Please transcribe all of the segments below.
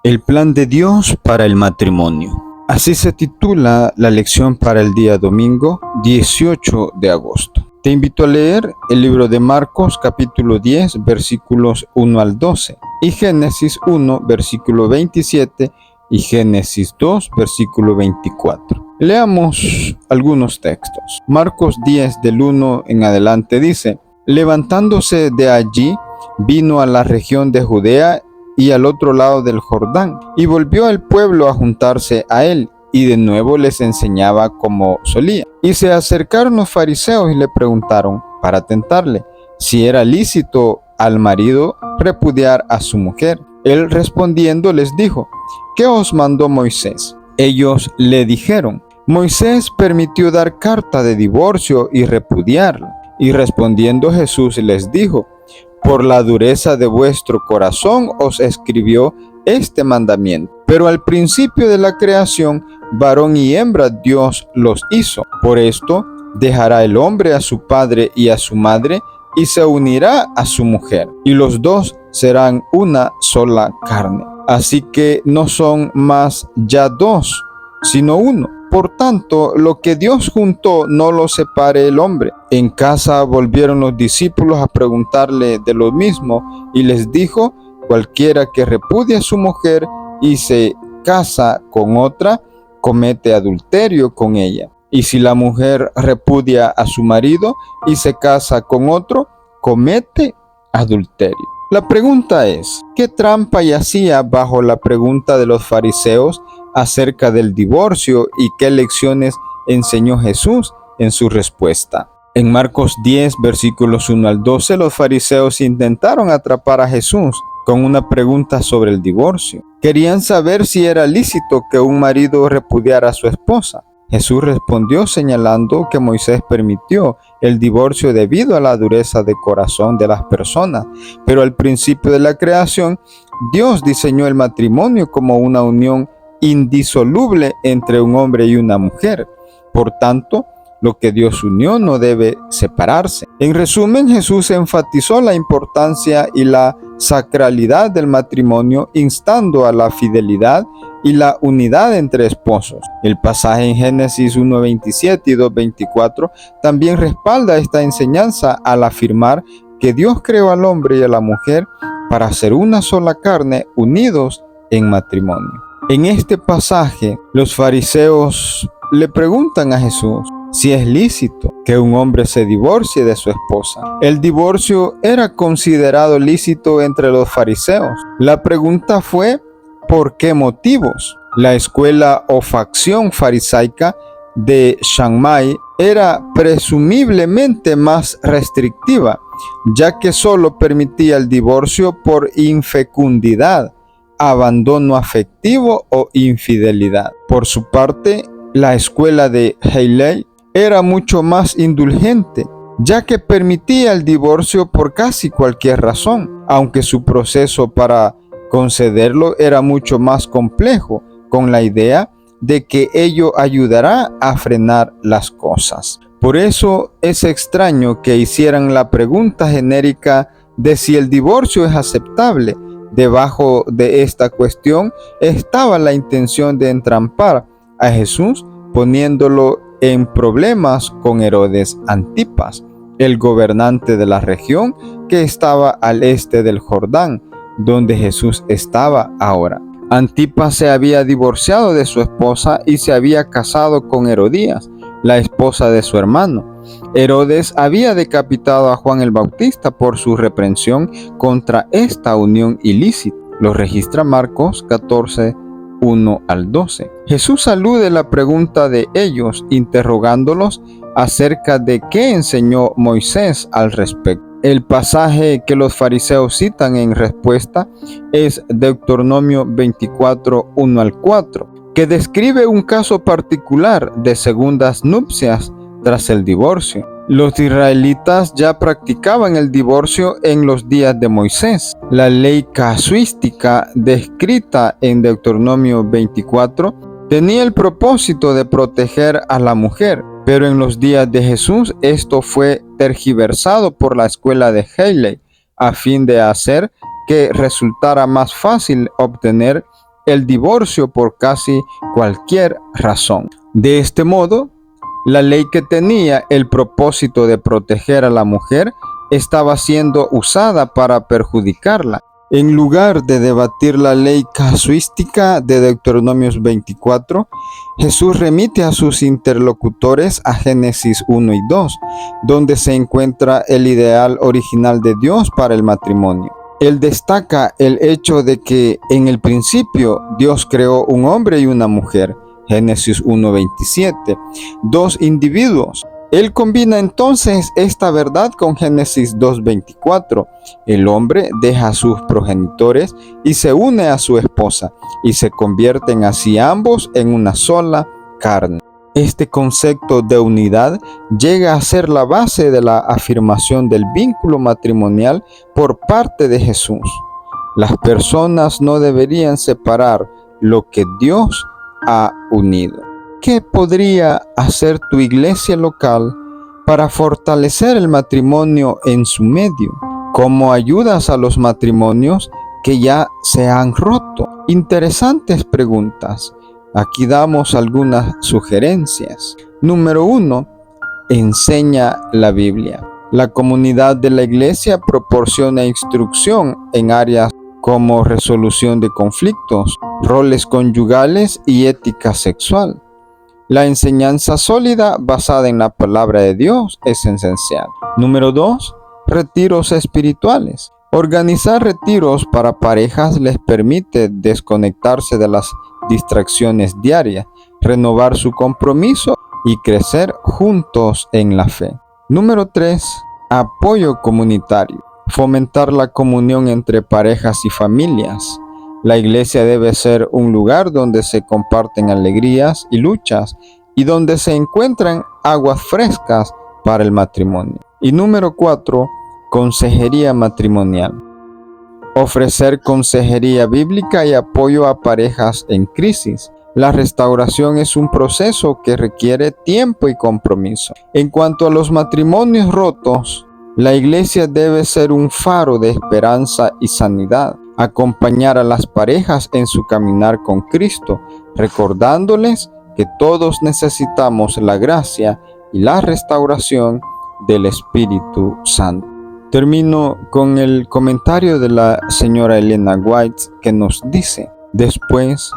El plan de Dios para el matrimonio. Así se titula la lección para el día domingo 18 de agosto. Te invito a leer el libro de Marcos capítulo 10 versículos 1 al 12 y Génesis 1 versículo 27 y Génesis 2 versículo 24. Leamos algunos textos. Marcos 10 del 1 en adelante dice: levantándose de allí, vino a la región de Judea y al otro lado del Jordán, y volvió el pueblo a juntarse a él, y de nuevo les enseñaba como solía. Y se acercaron los fariseos y le preguntaron, para tentarle, si era lícito al marido repudiar a su mujer. Él respondiendo les dijo, ¿qué os mandó Moisés? Ellos le dijeron, Moisés permitió dar carta de divorcio y repudiarla. Y respondiendo Jesús les dijo, por la dureza de vuestro corazón os escribió este mandamiento. Pero al principio de la creación, varón y hembra Dios los hizo. Por esto, dejará el hombre a su padre y a su madre, y se unirá a su mujer, y los dos serán una sola carne. Así que no son más ya dos, sino uno. Por tanto, lo que Dios juntó no lo separe el hombre. En casa volvieron los discípulos a preguntarle de lo mismo, y les dijo, cualquiera que repudie a su mujer y se casa con otra, comete adulterio con ella. Y si la mujer repudia a su marido y se casa con otro, comete adulterio. La pregunta es, ¿qué trampa yacía bajo la pregunta de los fariseos acerca del divorcio y qué lecciones enseñó Jesús en su respuesta? En Marcos 10, versículos 1 al 12, los fariseos intentaron atrapar a Jesús con una pregunta sobre el divorcio. Querían saber si era lícito que un marido repudiara a su esposa. Jesús respondió señalando que Moisés permitió el divorcio debido a la dureza de corazón de las personas, pero al principio de la creación, Dios diseñó el matrimonio como una unión indisoluble entre un hombre y una mujer. Por tanto, lo que Dios unió no debe separarse. En resumen, Jesús enfatizó la importancia y la sacralidad del matrimonio, instando a la fidelidad y la unidad entre esposos. El pasaje en Génesis 1:27 y 2:24 también respalda esta enseñanza al afirmar que Dios creó al hombre y a la mujer para ser una sola carne, unidos en matrimonio. En este pasaje, los fariseos le preguntan a Jesús si es lícito que un hombre se divorcie de su esposa. El divorcio era considerado lícito entre los fariseos. La pregunta fue, ¿por qué motivos? La escuela o facción farisaica de Shammai era presumiblemente más restrictiva, ya que solo permitía el divorcio por infecundidad, abandono afectivo o infidelidad. Por su parte, la escuela de Hillel era mucho más indulgente, ya que permitía el divorcio por casi cualquier razón, aunque su proceso para concederlo era mucho más complejo, con la idea de que ello ayudará a frenar las cosas. Por eso es extraño que hicieran la pregunta genérica de si el divorcio es aceptable. Debajo de esta cuestión estaba la intención de entrampar a Jesús, poniéndolo en problemas con Herodes Antipas, el gobernante de la región que estaba al este del Jordán, donde Jesús estaba ahora. Antipas se había divorciado de su esposa y se había casado con Herodías, la esposa de su hermano. Herodes había decapitado a Juan el Bautista por su reprensión contra esta unión ilícita. Lo registra Marcos 14, 1 al 12. Jesús alude la pregunta de ellos, interrogándolos acerca de qué enseñó Moisés al respecto. El pasaje que los fariseos citan en respuesta es Deuteronomio 24, 1 al 4, que describe un caso particular de segundas nupcias tras el divorcio. Los israelitas ya practicaban el divorcio en los días de Moisés. La ley casuística descrita en Deuteronomio 24 tenía el propósito de proteger a la mujer, pero en los días de Jesús esto fue tergiversado por la escuela de Hillel a fin de hacer que resultara más fácil obtener el divorcio por casi cualquier razón. De este modo, la ley que tenía el propósito de proteger a la mujer estaba siendo usada para perjudicarla. En lugar de debatir la ley casuística de Deuteronomios 24, Jesús remite a sus interlocutores a Génesis 1 y 2, donde se encuentra el ideal original de Dios para el matrimonio. Él destaca el hecho de que en el principio Dios creó un hombre y una mujer, Génesis 1:27, dos individuos. Él combina entonces esta verdad con Génesis 2:24. El hombre deja a sus progenitores y se une a su esposa, y se convierten así ambos en una sola carne. Este concepto de unidad llega a ser la base de la afirmación del vínculo matrimonial por parte de Jesús. Las personas no deberían separar lo que Dios ha unido. ¿Qué podría hacer tu iglesia local para fortalecer el matrimonio en su medio? ¿Cómo ayudas a los matrimonios que ya se han roto? Interesantes preguntas. Aquí damos algunas sugerencias. Número 1. Enseña la Biblia. La comunidad de la iglesia proporciona instrucción en áreas como resolución de conflictos, roles conyugales y ética sexual. La enseñanza sólida basada en la palabra de Dios es esencial. Número 2. Retiros espirituales. Organizar retiros para parejas les permite desconectarse de las distracciones diarias, renovar su compromiso y crecer juntos en la fe. Número 3. Apoyo comunitario. Fomentar la comunión entre parejas y familias. La iglesia debe ser un lugar donde se comparten alegrías y luchas y donde se encuentran aguas frescas para el matrimonio. Y número 4. Consejería matrimonial. Ofrecer consejería bíblica y apoyo a parejas en crisis. La restauración es un proceso que requiere tiempo y compromiso. En cuanto a los matrimonios rotos, la iglesia debe ser un faro de esperanza y sanidad. Acompañar a las parejas en su caminar con Cristo, recordándoles que todos necesitamos la gracia y la restauración del Espíritu Santo. Termino con el comentario de la señora Elena White, que nos dice: después,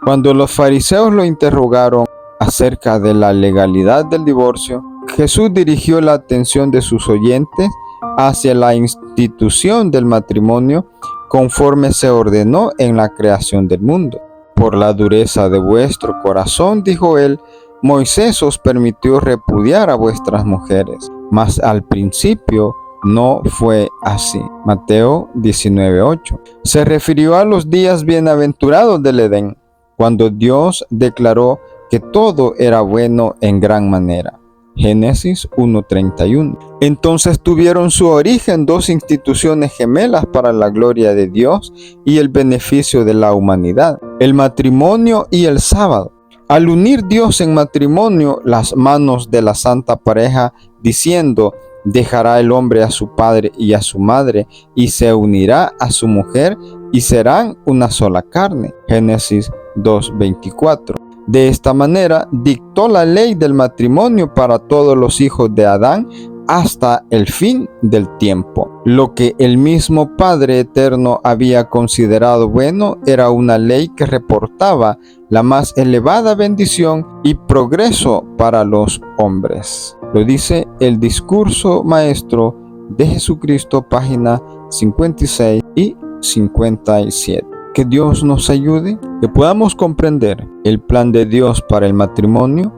cuando los fariseos lo interrogaron acerca de la legalidad del divorcio, Jesús dirigió la atención de sus oyentes hacia la institución del matrimonio conforme se ordenó en la creación del mundo. Por la dureza de vuestro corazón, dijo él, Moisés os permitió repudiar a vuestras mujeres, mas al principio no fue así. Mateo 19:8. Se refirió a los días bienaventurados del Edén, cuando Dios declaró que todo era bueno en gran manera. Génesis 1:31. Entonces tuvieron su origen dos instituciones gemelas para la gloria de Dios y el beneficio de la humanidad: el matrimonio y el sábado. Al unir Dios en matrimonio las manos de la santa pareja, diciendo: dejará el hombre a su padre y a su madre, y se unirá a su mujer, y serán una sola carne. Génesis 2:24. De esta manera dictó la ley del matrimonio para todos los hijos de Adán hasta el fin del tiempo. Lo que el mismo Padre Eterno había considerado bueno era una ley que reportaba la más elevada bendición y progreso para los hombres. Lo dice el Discurso Maestro de Jesucristo, página 56 y 57. Que Dios nos ayude, que podamos comprender el plan de Dios para el matrimonio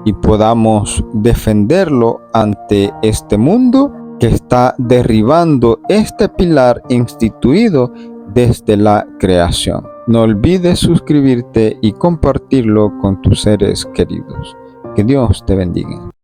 y podamos defenderlo ante este mundo que está derribando este pilar instituido desde la creación. No olvides suscribirte y compartirlo con tus seres queridos. Que Dios te bendiga.